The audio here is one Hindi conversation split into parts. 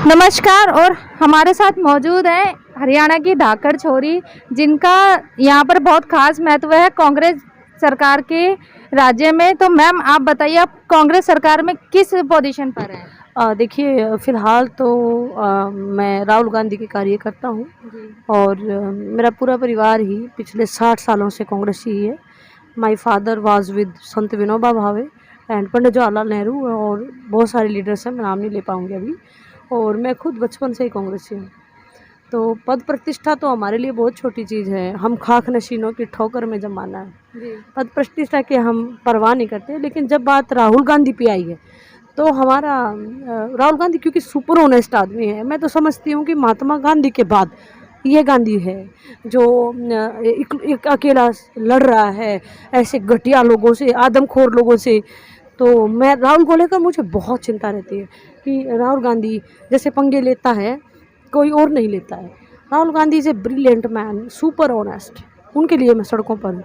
नमस्कार। और हमारे साथ मौजूद है हरियाणा की धाकड़ छोरी, जिनका यहाँ पर बहुत खास महत्व है कांग्रेस सरकार के राज्य में। तो मैम आप बताइए, आप कांग्रेस सरकार में किस पोजीशन पर हैं? देखिए, फ़िलहाल तो मैं राहुल गांधी के कार्यकर्ता हूँ और मेरा पूरा परिवार ही पिछले 60 सालों से कांग्रेस ही है। My father was with Sant Vinoba Bhave and Pandit Jawaharlal Nehru और बहुत सारे लीडर्स हैं, मैं नाम नहीं ले पाऊँगी अभी। और मैं खुद बचपन से ही कांग्रेसी हूँ। तो पद प्रतिष्ठा तो हमारे लिए बहुत छोटी चीज़ है, हम खाक नशीनों की ठोकर में जमाना है। पद प्रतिष्ठा के हम परवाह नहीं करते। लेकिन जब बात राहुल गांधी पे आई है तो हमारा राहुल गांधी क्योंकि सुपर ऑनेस्ट आदमी है, मैं तो समझती हूँ कि महात्मा गांधी के बाद ये गांधी है जो एक अकेला लड़ रहा है ऐसे घटिया लोगों से, आदमखोर लोगों से। तो मैं राहुल को लेकर मुझे बहुत चिंता रहती है कि राहुल गांधी जैसे पंगे लेता है कोई और नहीं लेता है। Rahul Gandhi is a brilliant man, super honest. उनके लिए मैं सड़कों पर हूँ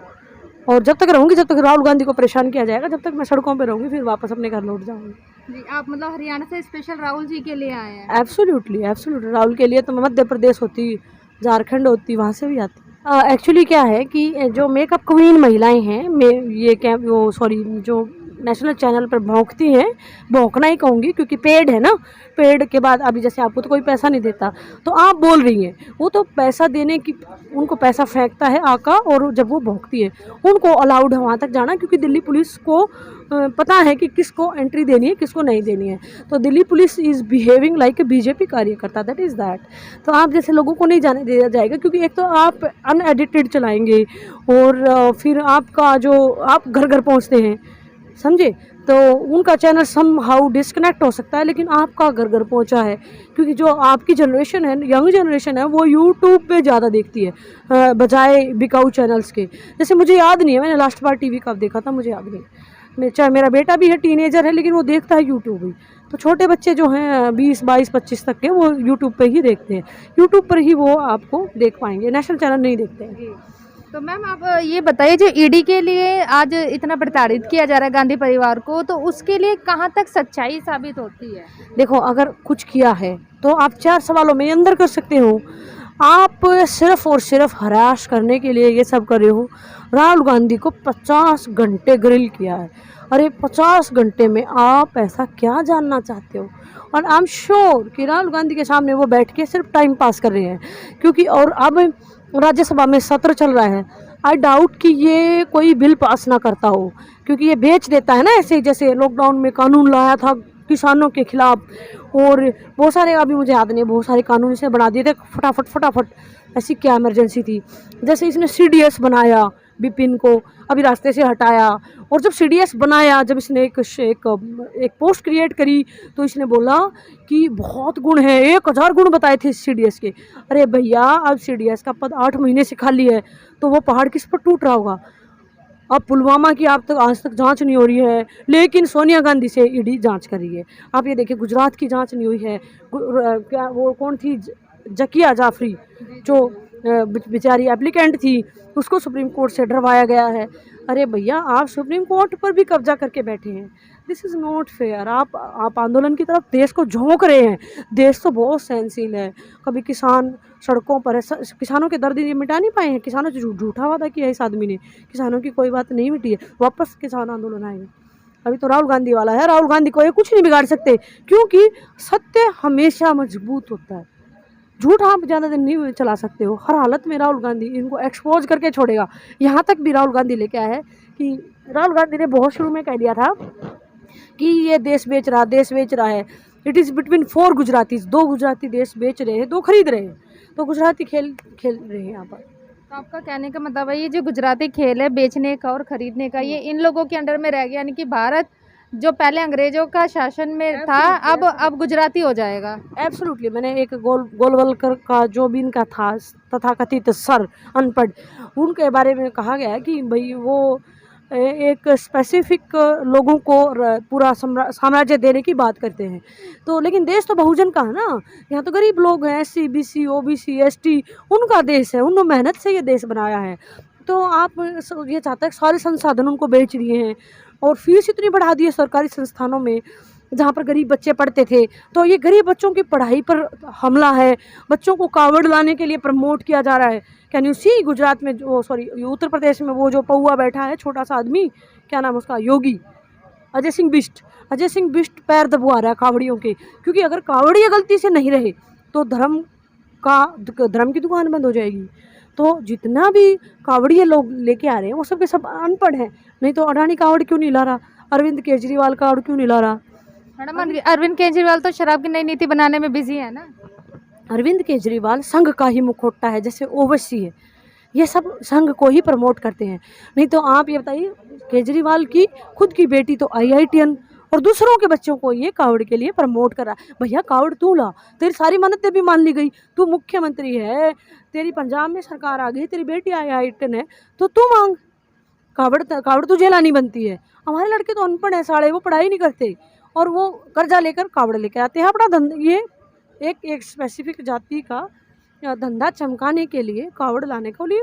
और जब तक रहूँगी, जब तक राहुल गांधी को परेशान किया जाएगा, जब तक मैं सड़कों पर रहूँगी, फिर वापस अपने घर लौट जाऊँगी। जी, आप मतलब हरियाणा से स्पेशल राहुल जी के लिए आए हैं? Absolutely absolutely. राहुल के लिए तो मैं मध्य प्रदेश होती, झारखंड होती, वहाँ से भी आती। एक्चुअली क्या है कि जो मेकअप क्वीन महिलाएं हैं, ये क्या वो सॉरी जो नेशनल चैनल पर भौंकती हैं, भौंकना ही कहूँगी क्योंकि पेड है ना। पेड के बाद अभी जैसे आपको तो कोई पैसा नहीं देता, तो आप बोल रही हैं, वो तो पैसा देने की, उनको पैसा फेंकता है आका, और जब वो भौंकती है उनको अलाउड है वहाँ तक जाना, क्योंकि दिल्ली पुलिस को पता है कि किसको एंट्री देनी है, किसको नहीं देनी है। तो Delhi police is behaving like a BJP कार्यकर्ता, दैट इज़ दैट। तो आप जैसे लोगों को नहीं जाने दिया जाएगा, क्योंकि एक तो आप अनएडिटेड चलाएंगे और फिर आपका जो आप घर घर पहुँचते हैं, समझे, तो उनका चैनल सम हाउ डिस्कनेक्ट हो सकता है, लेकिन आपका घर घर पहुंचा है। क्योंकि जो आपकी जनरेशन है, यंग जनरेशन है, वो यूट्यूब पे ज़्यादा देखती है बजाय बिकाऊ चैनल्स के। जैसे मुझे याद नहीं है मैंने लास्ट बार टीवी कब देखा था, मुझे याद नहीं। चाहे मेरा बेटा भी है, टीनेजर है, लेकिन वो देखता है यूट्यूब ही। तो छोटे बच्चे जो हैं 20, 22, 25 तक के, वो यूट्यूब पे ही देखते हैं। यूट्यूब पर ही वो आपको देख पाएंगे, नेशनल चैनल नहीं देखते हैं। तो मैम आप ये बताइए, जो ईडी के लिए आज इतना प्रताड़ित किया जा रहा है गांधी परिवार को, तो उसके लिए कहाँ तक सच्चाई साबित होती है? देखो, अगर कुछ किया है तो आप 4 सवालों में अंदर कर सकते हो। आप सिर्फ और सिर्फ हरास करने के लिए ये सब कर रहे हो। राहुल गांधी को 50 घंटे ग्रिल किया है। अरे 50 घंटे में आप ऐसा क्या जानना चाहते हो? और आई एम श्योर कि राहुल गांधी के सामने वो बैठ के सिर्फ टाइम पास कर रहे हैं, क्योंकि और अब राज्यसभा में सत्र चल रहा है। आई डाउट कि ये कोई बिल पास ना करता हो, क्योंकि ये बेच देता है ना, ऐसे जैसे लॉकडाउन में कानून लाया था किसानों के खिलाफ, और बहुत सारे, अभी मुझे याद नहीं, बहुत सारे कानून इसने बना दिए थे फटाफट फटाफट। ऐसी क्या इमरजेंसी थी? जैसे इसने सीडीएस बनाया, विपिन को अभी रास्ते से हटाया, और जब सीडीएस बनाया, जब इसने एक पोस्ट क्रिएट करी, तो इसने बोला कि बहुत गुण है, 1000 गुण बताए थे सीडीएस के। अरे भैया, अब सीडीएस का पद 8 महीने से खाली है, तो वो पहाड़ किस पर टूट रहा होगा? अब पुलवामा की आज तक जांच नहीं हो रही है, लेकिन सोनिया गांधी से ईडी जांच कर रही है। आप ये देखिए, गुजरात की जांच नहीं हुई है। क्या वो कौन थी, जकिया जाफरी, जो बेचारी एप्लीकेंट थी, उसको सुप्रीम कोर्ट से डरवाया गया है। अरे भैया, आप सुप्रीम कोर्ट पर भी कब्जा करके बैठे हैं। This is not fair. आप आंदोलन की तरफ देश को झोंक रहे हैं। देश तो बहुत सहनशील है। कभी किसान सड़कों पर है, किसानों के दर्द ये मिटा नहीं पाए हैं। किसानों से झूठा वादा किया है इस आदमी ने, किसानों की कोई बात नहीं मिटी है, वापस किसान आंदोलन आएंगे। अभी तो राहुल गांधी वाला है, राहुल गांधी को ये कुछ नहीं बिगाड़ सकते, क्योंकि सत्य हमेशा मजबूत होता है। झूठ आप ज़्यादा दिन नहीं चला सकते हो। हर हालत में राहुल गांधी इनको एक्सपोज करके छोड़ेगा। यहाँ तक भी राहुल गांधी लेके आया है कि राहुल गांधी ने बहुत शुरू में कह दिया था कि ये देश बेच रहा है। It is between 4 Gujaratis, 2 Gujarati देश बेच रहे हैं, 2 खरीद रहे हैं, तो गुजराती खेल रहे हैं यहाँ पर। तो आपका कहने का मतलब है, ये जो गुजराती खेल है बेचने का और खरीदने का, ये इन लोगों के अंडर में रह गया, यानी कि भारत जो पहले अंग्रेजों का शासन में था अब गुजराती हो जाएगा। एब्सोल्युटली। मैंने एक गोलवलकर का जो भी इनका था तथाकथित सर अनपढ़, उनके बारे में कहा गया है कि भाई वो एक स्पेसिफिक लोगों को पूरा साम्राज्य देने की बात करते हैं। तो लेकिन देश तो बहुजन का है ना, यहाँ तो गरीब लोग हैं, SC BC OBC ST, उनका देश है, उन्होंने मेहनत से ये देश बनाया है। तो आप ये चाहते हैं सारे संसाधन उनको बेच दिए हैं और फीस इतनी बढ़ा दी है सरकारी संस्थानों में जहाँ पर गरीब बच्चे पढ़ते थे। तो ये गरीब बच्चों की पढ़ाई पर हमला है, बच्चों को कावड़ लाने के लिए प्रमोट किया जा रहा है। कैन यू सी गुजरात में जो उत्तर प्रदेश में वो जो पौआ बैठा है छोटा सा आदमी, क्या नाम उसका, योगी अजय सिंह बिष्ट पैर दबवा रहा है कावड़ियों के, क्योंकि अगर कावड़िया गलती से नहीं रहे तो धर्म की दुकान बंद हो जाएगी। तो जितना भी कावड़िए लोग लेके आ रहे हैं वो सब के सब अनपढ़ हैं। नहीं तो अडानी कावड़ क्यों नहीं ला रहा, अरविंद केजरीवाल कावड़ क्यों नहीं ला रहा? मैडम अरविंद केजरीवाल तो शराब की नई नीति बनाने में बिजी है ना। अरविंद केजरीवाल संघ का ही मुखौटा है, जैसे ओवैसी है, ये सब संघ को ही प्रमोट करते हैं। नहीं तो आप ये बताइए, केजरीवाल की खुद की बेटी तो IITN और दूसरों के बच्चों को ये कावड़ के लिए प्रमोट कर रहा है। भैया कावड़ तू ला, तेरी सारी मन्नतें भी मान ली गई, तू मुख्यमंत्री है, तेरी पंजाब में सरकार आ गई, तेरी बेटी IITN है, तो तू मांग कावड़ तुझे लानी बनती है। हमारे लड़के तो अनपढ़ है साले, वो पढ़ाई नहीं करते और वो कर्जा लेकर कावड़ लेकर आते हैं अपना धंधा, ये एक स्पेसिफिक जाति का धंधा चमकाने के लिए, कावड़ लाने के लिए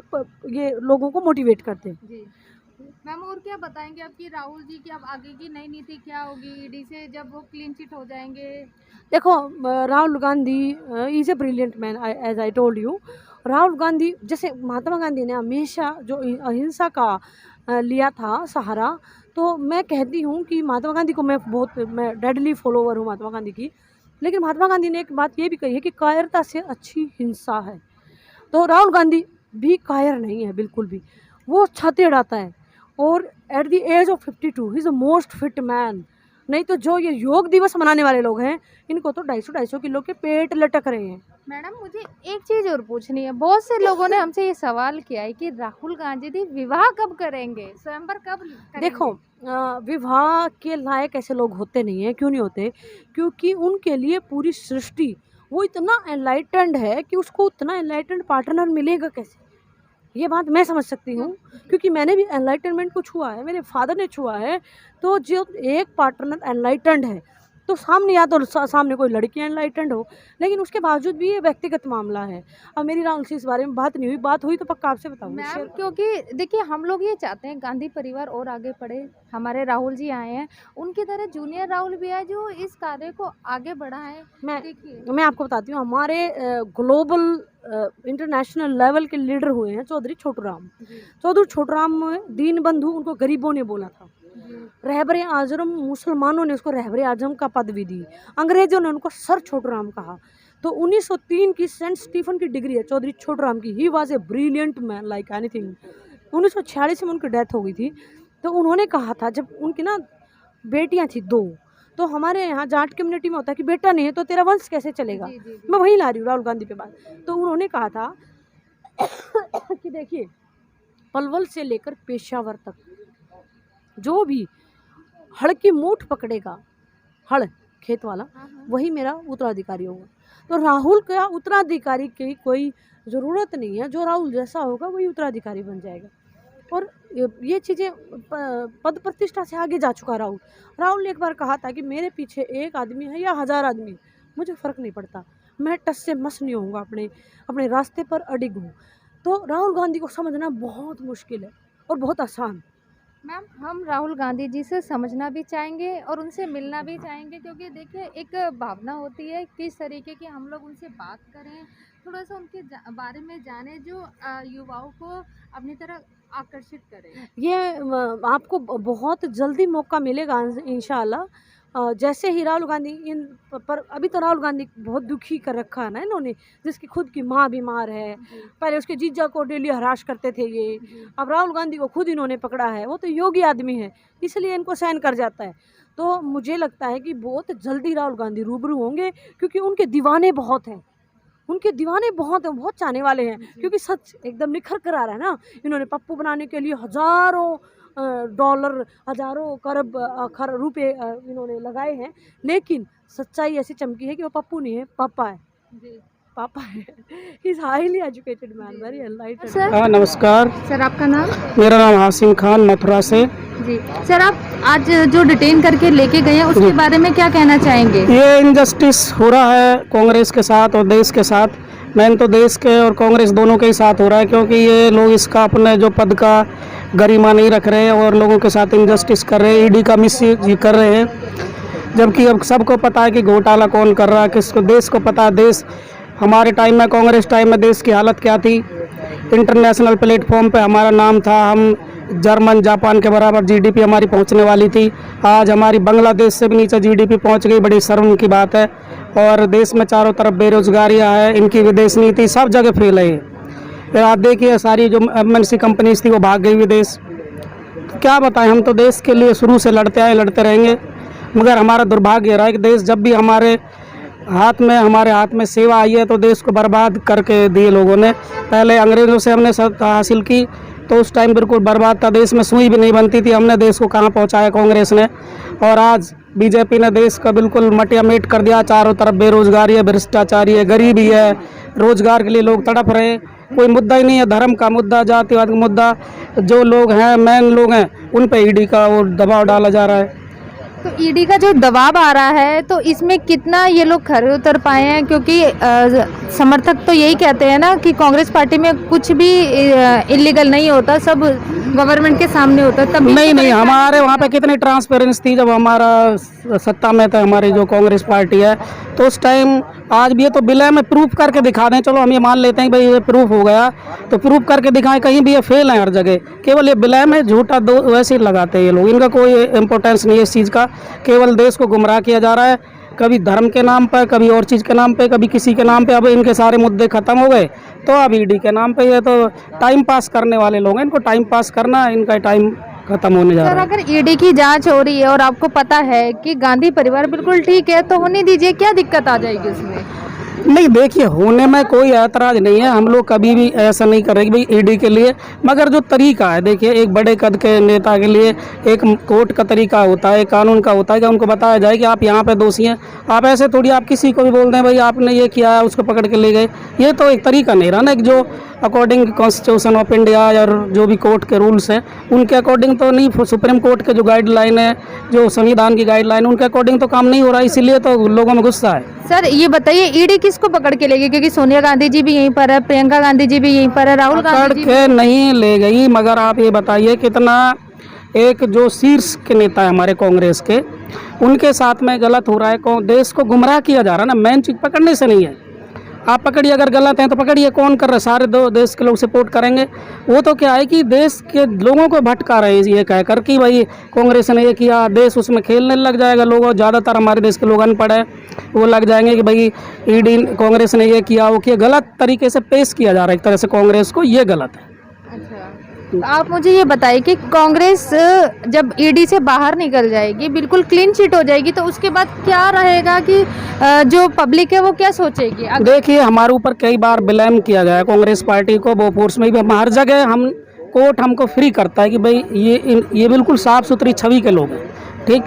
ये लोगों को मोटिवेट करते हैं। जी मैम, और क्या बताएंगे आपकी राहुल जी की अब आगे की नई नीति क्या होगी ED से जब वो क्लीन चिट हो जाएंगे? देखो, Rahul Gandhi is a brilliant man, as I told you. Rahul Gandhi जैसे महात्मा गांधी ने हमेशा जो अहिंसा का लिया था सहारा, तो मैं कहती हूँ कि महात्मा गांधी को मैं डेडली फॉलोवर हूँ महात्मा गांधी की। लेकिन महात्मा गांधी ने एक बात ये भी कही है कि कायरता से अच्छी हिंसा है। तो राहुल गांधी भी कायर नहीं है बिल्कुल भी, वो छाते उड़ाता है और at the age of 52 he is the most fit man. नहीं तो जो ये योग दिवस मनाने वाले लोग हैं, इनको तो 250 किलो के पेट लटक रहे हैं। मैडम मुझे एक चीज़ और पूछनी है, बहुत से लोगों ने हमसे ये सवाल किया है कि राहुल गांधी जी विवाह कब करेंगे, स्वयंवर कब करेंगे? देखो, विवाह के लायक ऐसे लोग होते नहीं हैं। क्यों नहीं होते? क्योंकि उनके लिए पूरी सृष्टि, वो इतना एनलाइटेंड है कि उसको उतना एनलाइटेंड पार्टनर मिलेगा कैसे? ये बात मैं समझ सकती हूँ, क्योंकि मैंने भी एनलाइटनमेंट को छुआ है, मेरे फादर ने छुआ है। तो जो एक पार्टनर एनलाइटेंड है, तो सामने या तो सामने कोई लड़की एनलाइटेंड हो, लेकिन उसके बावजूद भी ये व्यक्तिगत मामला है। अब मेरी राहुल से इस बारे में बात नहीं हुई, बात हुई तो पक्का आपसे बताऊंगी। मैम क्योंकि देखिए हम लोग ये चाहते हैं गांधी परिवार और आगे बढ़े, हमारे राहुल जी आए हैं, उनकी तरह जूनियर राहुल भी है जो इस कार्य को आगे बढ़ाएं। मैं आपको बताती हूँ, हमारे ग्लोबल इंटरनेशनल लेवल के लीडर हुए हैं चौधरी छोटू राम दीन बंधु, उनको गरीबों ने बोला था। रहबर आजम, मुसलमानों ने उसको रहबर आजम का पद भी दी, अंग्रेजों ने उनको सर छोटू राम कहा। तो 1903 की सेंट स्टीफन की डिग्री है चौधरी छोटू राम की। He was a brilliant man like anything. 1946 में उनकी डेथ हो गई थी। तो उन्होंने कहा था, जब उनकी ना बेटियां थी 2, तो हमारे यहाँ जाट कम्युनिटी में होता है कि बेटा नहीं है तो तेरा वंश कैसे चलेगा। मैं वहीं ला रही हूँ राहुल गांधी पे बात। तो उन्होंने कहा था कि देखिए, पलवल से लेकर पेशावर तक जो भी हड़ की मूठ पकड़ेगा, हड़ खेत वाला, वही मेरा उत्तराधिकारी होगा। तो राहुल का उत्तराधिकारी की कोई ज़रूरत नहीं है, जो राहुल जैसा होगा वही उत्तराधिकारी बन जाएगा। और ये चीज़ें पद प्रतिष्ठा से आगे जा चुका राहुल ने एक बार कहा था कि मेरे पीछे 1 आदमी है या 1000 आदमी, मुझे फ़र्क नहीं पड़ता, मैं टस से मस नहीं होऊंगा, अपने रास्ते पर अडिग हूँ। तो राहुल गांधी को समझना बहुत मुश्किल है और बहुत आसान। मैम हम राहुल गांधी जी से समझना भी चाहेंगे और उनसे मिलना भी चाहेंगे, क्योंकि देखिए एक भावना होती है किस तरीके की हम लोग उनसे बात करें, थोड़ा सा उनके बारे में जाने जो युवाओं को अपनी तरफ आकर्षित करें। ये आपको बहुत जल्दी मौका मिलेगा इंशाल्लाह। जैसे ही राहुल गांधी पर अभी तो राहुल गांधी बहुत दुखी कर रखा है ना इन्होंने, जिसकी खुद की माँ बीमार है, पहले उसके जीजा को डेली हराश करते थे ये, अब राहुल गांधी को खुद इन्होंने पकड़ा है। वो तो योगी आदमी है, इसलिए इनको सहन कर जाता है। तो मुझे लगता है कि बहुत जल्दी राहुल गांधी रूबरू होंगे, क्योंकि उनके दीवाने बहुत हैं, बहुत चाहने वाले हैं, क्योंकि सच एकदम निखर कर आ रहा है ना। इन्होंने पप्पू बनाने के लिए हज़ारों डॉलर, हजारों खरब रुपए इन्होंने लगाए हैं, लेकिन सच्चाई ऐसी चमकी है कि वो पप्पू नहीं है, पापा है। पापा है। He is highly educated man, very एनलाइटेड। Sir हाँ नमस्कार, सर आपका नाम? मेरा नाम हासिम खान, मथुरा से। जी सर, आप आज जो डिटेन करके लेके गए हैं उसके बारे में क्या कहना चाहेंगे? ये इनजस्टिस हो रहा है कांग्रेस के साथ और देश के साथ। मैन तो देश के और कांग्रेस दोनों के ही साथ हो रहा है, क्योंकि ये लोग इसका अपने जो पद का गरिमा नहीं रख रहे हैं और लोगों के साथ इनजस्टिस कर रहे हैं, ईडी का मिसयूज कर रहे हैं। जबकि अब सबको पता है कि घोटाला कौन कर रहा है, किसको, देश को पता है। देश हमारे टाइम में, कांग्रेस टाइम में देश की हालत क्या थी। इंटरनेशनल प्लेटफॉर्म पे हमारा नाम था, हम जर्मन जापान के बराबर जीडीपी हमारी पहुंचने वाली थी। आज हमारी बांग्लादेश से भी नीचे जीडीपी पहुंच गई, बड़ी शर्म की बात है। और देश में चारों तरफ बेरोजगारियां है, इनकी विदेश नीति सब जगह फेल है। ये आप देखिए, सारी जो एमएनसी कंपनीज थी वो भाग गई विदेश। तो क्या बताएं, हम तो देश के लिए शुरू से लड़ते आए, लड़ते रहेंगे। मगर हमारा दुर्भाग्य रहा है कि देश जब भी हमारे हाथ में सेवा आई है तो देश को बर्बाद करके दिए लोगों ने। पहले अंग्रेज़ों से हमने सत्ता हासिल की तो उस टाइम बिल्कुल बर्बाद था, देश में सुई भी नहीं बनती थी। हमने देश को कहाँ पहुँचाया कांग्रेस ने, और आज बीजेपी ने देश का बिल्कुल मटियामेट कर दिया। चारों तरफ बेरोजगारी है, भ्रष्टाचारी है, गरीबी है, रोजगार के लिए लोग तड़प रहे हैं। कोई मुद्दा ही नहीं है, धर्म का मुद्दा, जातिवाद का मुद्दा। जो लोग हैं, मेन लोग हैं, उन पे ईडी का वो दबाव डाला जा रहा है। तो ईडी का जो दबाव आ रहा है तो इसमें कितना ये लोग खरे उतर पाए हैं? क्योंकि समर्थक तो यही कहते हैं ना कि कांग्रेस पार्टी में कुछ भी इलीगल नहीं होता, सब गवर्नमेंट के सामने होता है। तब नहीं, हमारे वहाँ पे कितनी ट्रांसपेरेंसी थी जब हमारा सत्ता में था, हमारी जो कांग्रेस पार्टी है। तो उस टाइम, आज भी ये तो बिल है, में प्रूफ करके दिखा दें, चलो हम ये मान लेते हैं कि भाई ये प्रूफ हो गया, तो प्रूफ करके दिखाएं। कहीं भी ये फेल है हर जगह, केवल ये बिल में झूठा दो वैसे ही लगाते हैं ये लोग। इनका कोई इम्पोर्टेंस नहीं है इस चीज़ का, केवल देश को गुमराह किया जा रहा है। कभी धर्म के नाम पर, कभी और चीज़ के नाम पे, कभी किसी के नाम पे। अब इनके सारे मुद्दे खत्म हो गए तो अब ईडी के नाम पे। ये तो टाइम पास करने वाले लोग हैं, इनको टाइम पास करना है, इनका टाइम खत्म होने जा सर, रहा है। अगर ईडी की जांच हो रही है और आपको पता है कि गांधी परिवार बिल्कुल ठीक है तो होने दीजिए, क्या दिक्कत आ जाएगी उसमें? नहीं, देखिए, होने में कोई ऐतराज़ नहीं है, हम लोग कभी भी ऐसा नहीं करेंगे भाई ईडी के लिए। मगर जो तरीका है, देखिए, एक बड़े कद के नेता के लिए एक कोर्ट का तरीका होता है, कानून का होता है कि उनको बताया जाए कि आप यहाँ पे दोषी हैं। आप ऐसे थोड़ी आप किसी को भी बोल दें भाई आपने ये किया है, उसको पकड़ के ले गए। ये तो एक तरीका नहीं रहा ना, जो अकॉर्डिंग कॉन्स्टिट्यूशन ऑफ इंडिया और जो भी कोर्ट के रूल्स हैं उनके अकॉर्डिंग तो नहीं, सुप्रीम कोर्ट के जो गाइडलाइन है, जो संविधान की गाइडलाइन, उनके अकॉर्डिंग तो काम नहीं हो रहा, इसीलिए तो लोगों में गुस्सा है। सर ये बताइए, ईडी किसको पकड़ के ले गई? क्योंकि सोनिया गांधी जी भी यहीं पर है, प्रियंका गांधी जी भी यहीं पर है, राहुल पकड़ गांधी जी के नहीं ले गई। मगर आप ये बताइए, कितना एक जो शीर्ष के नेता है हमारे कांग्रेस के, उनके साथ में गलत हो रहा है। देश को गुमराह किया जा रहा है ना, मेन चीज़ पकड़ने से नहीं है। आप पकड़िए, अगर गलत हैं तो पकड़िए, कौन कर रहा है? सारे देश के लोग सपोर्ट करेंगे। वो तो क्या है कि देश के लोगों को भटका रहे हैं ये कहकर कि भाई कांग्रेस ने ये किया, देश उसमें खेलने लग जाएगा। लोगों, ज़्यादातर हमारे देश के लोग अनपढ़ हैं, वो लग जाएंगे कि भाई ईडी, कांग्रेस ने ये किया, वो किया। गलत तरीके से पेश किया जा रहा है एक तरह से कांग्रेस को, ये गलत है। अच्छा, तो आप मुझे ये बताइए कि कांग्रेस जब ईडी से बाहर निकल जाएगी, बिल्कुल क्लीन चिट हो जाएगी, तो उसके बाद क्या रहेगा कि जो पब्लिक है वो क्या सोचेगी? देखिए, हमारे ऊपर कई बार ब्लेम किया गया है कांग्रेस पार्टी को, वो फोर्स में भी हम हर जगह, हम कोर्ट हमको फ्री करता है कि भाई ये बिल्कुल साफ़ सुथरी छवि के लोग हैं, ठीक।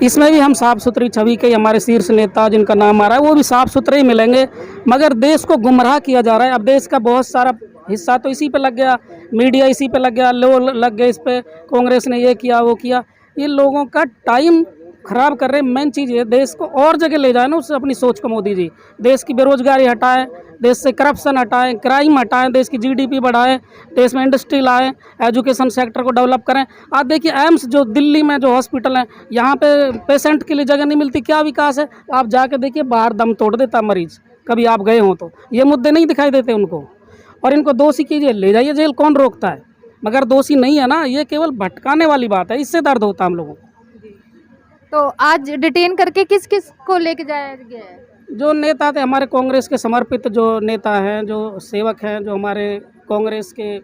इसमें भी हम साफ़ सुथरी छवि के, हमारे शीर्ष नेता जिनका नाम आ रहा है वो भी साफ़ सुथरे ही मिलेंगे। मगर देश को गुमराह किया जा रहा है। अब देश का बहुत सारा हिस्सा तो इसी पे लग गया, मीडिया इसी पे लग गया, लोग लग गए इस पे, कांग्रेस ने ये किया, वो किया। ये लोगों का टाइम खराब कर रहे हैं। मेन चीज़ है, देश को और जगह ले जाए ना, उससे अपनी सोच को मोदी जी। देश की बेरोजगारी हटाएं, देश से करप्शन हटाएं, क्राइम हटाएं, देश की जीडीपी बढ़ाएं, देश में इंडस्ट्री लाएं, एजुकेशन सेक्टर को डेवलप करें। आप देखिए, एम्स जो दिल्ली में जो हॉस्पिटल हैं, यहाँ पे पेशेंट के लिए जगह नहीं मिलती, क्या विकास है? आप जाके देखिए, बाहर दम तोड़ देता मरीज, कभी आप गए हों तो। ये मुद्दे नहीं दिखाई देते उनको, और इनको दोषी कीजिए, ले जाइए जेल, कौन रोकता है? मगर दोषी नहीं है ना, ये केवल भटकाने वाली बात है, इससे दर्द होता है हम लोगों को। तो आज डिटेन करके किस किस को लेके जाया गया है? जो नेता थे हमारे कांग्रेस के समर्पित, जो नेता हैं, जो सेवक हैं, जो हमारे कांग्रेस के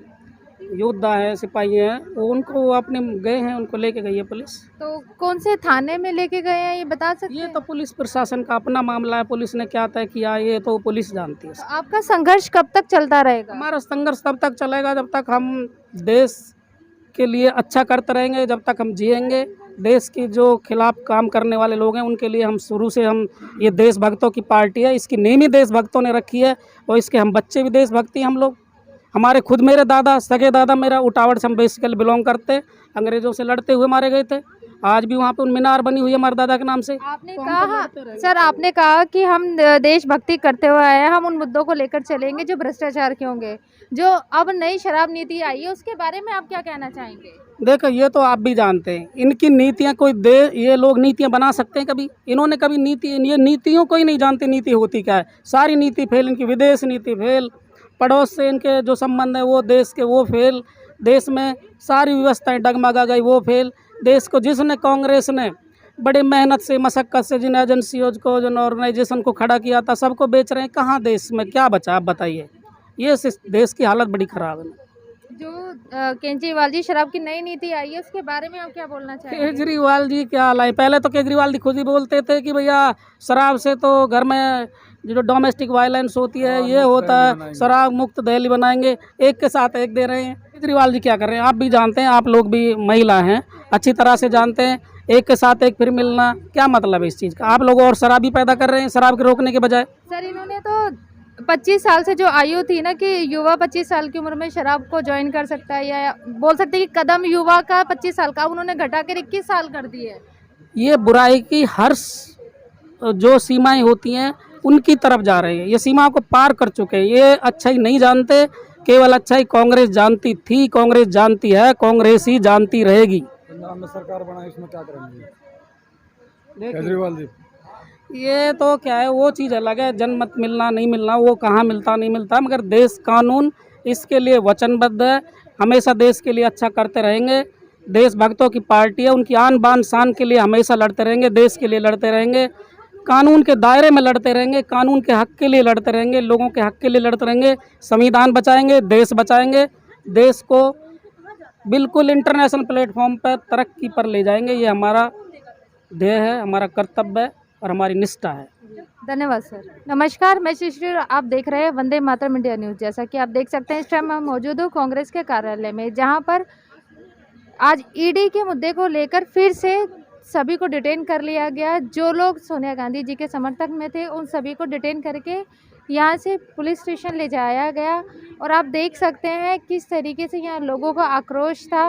योद्धा हैं, सिपाही हैं, उनको अपने गए हैं, उनको लेके गई है पुलिस। तो कौन से थाने में लेके गए हैं, ये बता सकते ये हैं? तो पुलिस प्रशासन का अपना मामला है, पुलिस ने क्या तय किया ये तो पुलिस जानती है। तो आपका संघर्ष कब तक चलता रहेगा? हमारा संघर्ष तब तक चलेगा जब तक हम देश के लिए अच्छा करते रहेंगे जब तक हम जिएंगे। देश की जो खिलाफ काम करने वाले लोग हैं उनके लिए हम शुरू से हम ये देशभक्तों की पार्टी है, इसकी नींव ही देशभक्तों ने रखी है और इसके हम बच्चे भी देशभक्ति हम लोग। हमारे खुद मेरे दादा सगे दादा मेरा उटावड़ से हम बेसिकली बिलोंग करते, अंग्रेज़ों से लड़ते हुए मारे गए थे। आज भी वहाँ पे मीनार बनी हुई है हमारे दादा के नाम से। आपने कहा सर, आपने कहा कि हम देशभक्ति करते हुए आए हैं, हम उन मुद्दों को लेकर चलेंगे जो भ्रष्टाचार के होंगे। जो अब नई शराब नीति आई है उसके बारे में आप क्या कहना चाहेंगे? देखो ये तो आप भी जानते हैं, इनकी नीतियाँ कोई दे ये लोग नीतियाँ बना सकते हैं कभी? इन्होंने कभी नीति, ये नीतियों को ही नहीं जानते नीति होती क्या है। सारी नीति फेल, इनकी विदेश नीति फेल, पड़ोस से इनके जो संबंध है वो देश के वो फेल, देश में सारी व्यवस्थाएं डगमगा गई वो फेल। देश को जिसने कांग्रेस ने बड़े मेहनत से मशक्क़त से जिन एजेंसियों को जिन ऑर्गेनाइजेशन को खड़ा किया था सबको बेच रहे हैं। कहाँ देश में क्या बचा आप बताइए? ये देश की हालत बड़ी ख़राब है। जो केजरीवाल जी शराब की नई नीति आई है उसके बारे में आप क्या बोलना चाहेंगे? केजरीवाल जी क्या लाए? पहले तो केजरीवाल जी खुद ही बोलते थे कि भैया शराब से तो घर में जो डोमेस्टिक वायलेंस होती है ये होता है, शराब मुक्त दिल्ली बनाएंगे। एक के साथ एक दे रहे हैं। केजरीवाल जी क्या कर रहे हैं आप भी जानते हैं, आप लोग भी महिला हैं अच्छी तरह से जानते हैं। एक के साथ एक फिर मिलना क्या मतलब है इस चीज़ का? आप लोग और शराबी पैदा कर रहे हैं शराब के रोकने के बजाय। सर इन्होंने तो 25 साल से जो आयु थी ना कि युवा 25 साल की उम्र में शराब को ज्वाइन कर सकता है या बोल सकते हैं कि कदम युवा का 25 साल का उन्होंने घटाकर 21 साल कर दिए। ये बुराई की हर जो सीमाएं होती हैं उनकी तरफ जा रहे हैं, ये सीमाओं को पार कर चुके हैं। ये अच्छाई नहीं जानते, केवल अच्छाई कांग्रेस जानती थी, कांग्रेस जानती है, कांग्रेस ही जानती रहेगी। पंजाब में सरकार बनाई इसमें क्या करेंगे केजरीवाल जी? ये तो क्या है वो चीज़ अलग है, जनमत मिलना नहीं मिलना वो कहाँ मिलता नहीं मिलता, मगर देश कानून इसके लिए वचनबद्ध है, हमेशा देश के लिए अच्छा करते रहेंगे। देशभक्तों की पार्टी है, उनकी आन बान शान के लिए हमेशा लड़ते रहेंगे, देश के लिए लड़ते रहेंगे, कानून के दायरे में लड़ते रहेंगे, कानून के हक के लिए लड़ते रहेंगे, लोगों के हक के लिए लड़ते रहेंगे, संविधान बचाएंगे, देश बचाएंगे, देश को बिल्कुल इंटरनेशनल प्लेटफॉर्म पर तरक्की पर ले जाएंगे। ये हमारा ध्येय है, हमारा कर्तव्य है और हमारी निष्ठा है। धन्यवाद सर। नमस्कार, मैं शिशिर, आप देख रहे हैं वंदे मातरम इंडिया न्यूज़। जैसा कि आप देख सकते हैं इस टाइम मैं मौजूद हूँ कांग्रेस के कार्यालय में, जहाँ पर आज ईडी के मुद्दे को लेकर फिर से सभी को डिटेन कर लिया गया। जो लोग सोनिया गांधी जी के समर्थक में थे उन सभी को डिटेन करके यहाँ से पुलिस स्टेशन ले जाया गया और आप देख सकते हैं किस तरीके से यहाँ लोगों का आक्रोश था।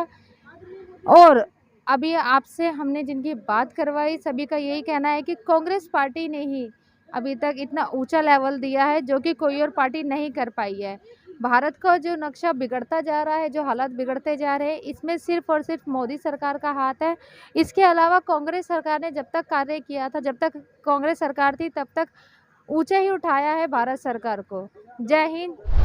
और अभी आपसे हमने जिनकी बात करवाई सभी का यही कहना है कि कांग्रेस पार्टी ने ही अभी तक इतना ऊंचा लेवल दिया है जो कि कोई और पार्टी नहीं कर पाई है। भारत का जो नक्शा बिगड़ता जा रहा है, जो हालात बिगड़ते जा रहे हैं, इसमें सिर्फ और सिर्फ मोदी सरकार का हाथ है। इसके अलावा कांग्रेस सरकार ने जब तक कार्य किया था, जब तक कांग्रेस सरकार थी तब तक ऊंचा ही उठाया है भारत सरकार को। जय हिंद।